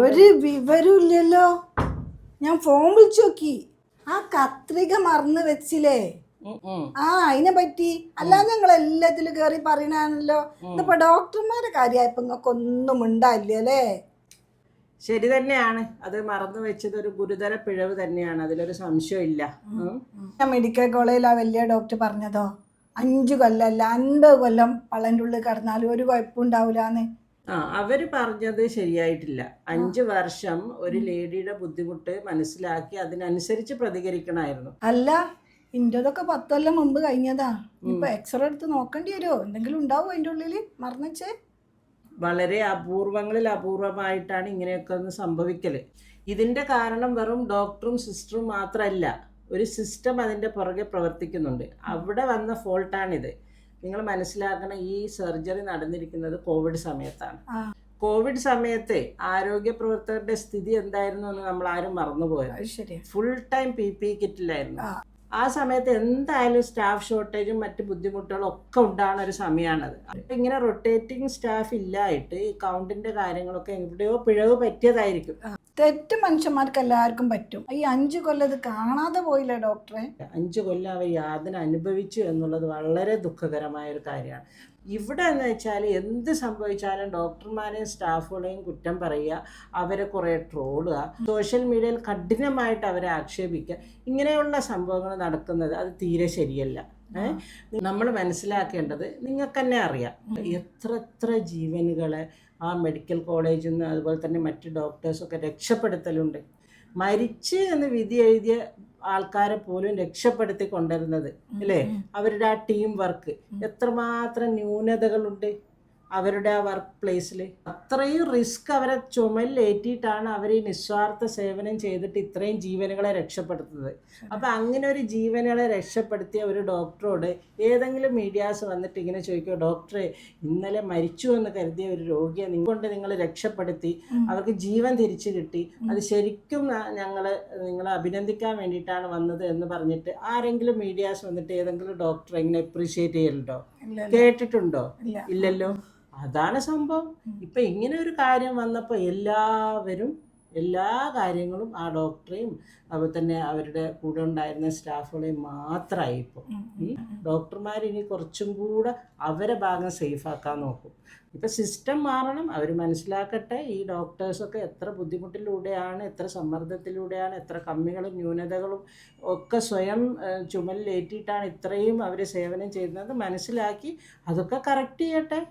ഒരു വിവരമില്ലല്ലോ. ഞാൻ ഫോൺ വിളിച്ചു നോക്കി, ആ കത്രിക മറന്നു വെച്ചില്ലേ, അതിനെ പറ്റി. അല്ലാതെ നിങ്ങൾ എല്ലാത്തിലും കയറി പറയണല്ലോ. ഇതിപ്പോ ഡോക്ടർമാരുടെ കാര്യമായപ്പോ നിങ്ങൾക്ക് ഒന്നും ഉണ്ടായില്ലേ? ശരി തന്നെയാണ്, അത് മറന്നു വെച്ചത് ഒരു ഗുരുതര പിഴവ് തന്നെയാണ്, അതിലൊരു സംശയമില്ല. മെഡിക്കൽ കോളേജിൽ ആ വലിയ ഡോക്ടർ പറഞ്ഞതോ 5 കൊല്ലമല്ല 50 കൊല്ലം പള്ളൻ്റെ ഉള്ളിൽ കിടന്നാലും ഒരു കുഴപ്പമുണ്ടാവില്ലാന്ന്. അവര് പറഞ്ഞത് ശരിയായിട്ടില്ല. 5 വർഷം ഒരു ലേഡിയുടെ ബുദ്ധിമുട്ട് മനസ്സിലാക്കി അതിനനുസരിച്ച് പ്രതികരിക്കണമായിരുന്നു. അല്ല, ഇന്റേതൊക്കെ 10 കൊല്ലം മുമ്പ് കഴിഞ്ഞതാ. ഇപ്പൊ എക്സ്റേ എടുത്ത് നോക്കേണ്ടി വരുമോ? എന്തെങ്കിലും ഉണ്ടാവും അതിൻ്റെ ഉള്ളിൽ മറന്നച്ചേ? വളരെ അപൂർവങ്ങളിൽ അപൂർവമായിട്ടാണ് ഇങ്ങനെയൊക്കെ ഒന്ന് സംഭവിക്കല്. ഇതിൻ്റെ കാരണം വെറും ഡോക്ടറും സിസ്റ്ററും മാത്രമല്ല, ഒരു സിസ്റ്റം അതിൻ്റെ പുറകെ പ്രവർത്തിക്കുന്നുണ്ട്. അവിടെ വന്ന ഫോൾട്ടാണിത്. നിങ്ങൾ മനസ്സിലാക്കണം, ഈ സർജറി നടന്നിരിക്കുന്നത് കോവിഡ് സമയത്താണ്. കോവിഡ് സമയത്ത് ആരോഗ്യ പ്രവർത്തകരുടെ സ്ഥിതി എന്തായിരുന്നു എന്ന് നമ്മൾ ആരും മറന്നുപോയത്. ഫുൾ ടൈം PPE കിറ്റിലായിരുന്നു. ആ സമയത്ത് എന്തായാലും സ്റ്റാഫ് ഷോർട്ടേജും മറ്റ് ബുദ്ധിമുട്ടുകളും ഒക്കെ ഉണ്ടാകുന്ന ഒരു സമയമാണത്. ഇങ്ങനെ റൊട്ടേറ്റിംഗ് സ്റ്റാഫ് ഇല്ലായിട്ട് ഈ കൗണ്ടിന്റെ കാര്യങ്ങളൊക്കെ എവിടെയോ പിഴവ് പറ്റിയതായിരിക്കും. തെറ്റ് മനുഷ്യന്മാർക്ക് എല്ലാവർക്കും പറ്റും. ഈ 5 കൊല്ലം ഇത് കാണാതെ പോയില്ലേ ഡോക്ടറെ? 5 കൊല്ലം അവർ യാതന അനുഭവിച്ചു എന്നുള്ളത് വളരെ ദുഃഖകരമായ ഒരു കാര്യമാണ്. ഇവിടെ എന്ന് വെച്ചാൽ എന്ത് സംഭവിച്ചാലും ഡോക്ടർമാരെയും സ്റ്റാഫുകളെയും കുറ്റം പറയുക, അവരെ കുറേ ട്രോളുക, സോഷ്യൽ മീഡിയയിൽ കഠിനമായിട്ട് അവരെ ആക്ഷേപിക്കുക, ഇങ്ങനെയുള്ള സംഭവങ്ങൾ നടക്കുന്നത് അത് തീരെ ശരിയല്ല. നമ്മൾ മനസ്സിലാക്കേണ്ടത് നിങ്ങൾക്ക് തന്നെ അറിയാം, എത്ര ജീവനുകളെ ആ മെഡിക്കൽ കോളേജിൽ നിന്ന് അതുപോലെ തന്നെ മറ്റ് ഡോക്ടേഴ്സൊക്കെ രക്ഷപ്പെടുത്തലുണ്ട്. മരിച്ച് എന്ന് വിധി എഴുതിയ ആൾക്കാരെ പോലും രക്ഷപ്പെടുത്തി കൊണ്ടുവരുന്നത് അല്ലേ? അവരുടെ ആ ടീം വർക്ക്, എത്രമാത്രം ന്യൂനതകളുണ്ട് അവരുടെ ആ വർക്ക് പ്ലേസിൽ. അത്രയും റിസ്ക് അവരെ ചുമലിലേറ്റിയിട്ടാണ് അവർ ഈ നിസ്വാർത്ഥ സേവനം ചെയ്തിട്ട് ഇത്രയും ജീവനുകളെ രക്ഷപ്പെടുത്തുന്നത്. അപ്പം അങ്ങനെ ഒരു ജീവനുകളെ രക്ഷപ്പെടുത്തിയ ഒരു ഡോക്ടറോട് ഏതെങ്കിലും മീഡിയാസ് വന്നിട്ട് ഇങ്ങനെ ചോദിക്കുമോ, ഡോക്ടറെ ഇന്നലെ മരിച്ചു എന്ന് കരുതിയ ഒരു രോഗിയെ നിങ്ങൾ രക്ഷപ്പെടുത്തി, അവർക്ക് ജീവൻ തിരിച്ചു കിട്ടി, അത് ശരിക്കും നിങ്ങളെ അഭിനന്ദിക്കാൻ വേണ്ടിയിട്ടാണ് വന്നത് എന്ന് പറഞ്ഞിട്ട് ആരെങ്കിലും മീഡിയാസ് വന്നിട്ട് ഏതെങ്കിലും ഡോക്ടറെ ഇങ്ങനെ അപ്രീഷിയേറ്റ് ചെയ്യലുണ്ടോ? കേട്ടിട്ടുണ്ടോ? ഇല്ലല്ലോ. അതാണ് സംഭവം. ഇപ്പം ഇങ്ങനെ ഒരു കാര്യം വന്നപ്പോൾ എല്ലാവരും എല്ലാ കാര്യങ്ങളും ആ ഡോക്ടറെയും അതുപോലെ തന്നെ അവരുടെ കൂടെ ഉണ്ടായിരുന്ന സ്റ്റാഫുകളെയും മാത്രമായി. ഇപ്പോൾ ഡോക്ടർമാർ ഇനി കുറച്ചും കൂടെ അവരെ ഭാഗം സേഫാക്കാൻ നോക്കും. ഇപ്പം സിസ്റ്റം മാറണം, അവർ മനസ്സിലാക്കട്ടെ ഈ ഡോക്ടേഴ്സൊക്കെ എത്ര ബുദ്ധിമുട്ടിലൂടെയാണ്, എത്ര സമ്മർദ്ദത്തിലൂടെയാണ്, എത്ര കമ്മികളും ന്യൂനതകളും ഒക്കെ സ്വയം ചുമലിലേറ്റിയിട്ടാണ് ഇത്രയും അവർ സേവനം ചെയ്യുന്നത് മനസ്സിലാക്കി അതൊക്കെ കറക്റ്റ് ചെയ്യട്ടെ.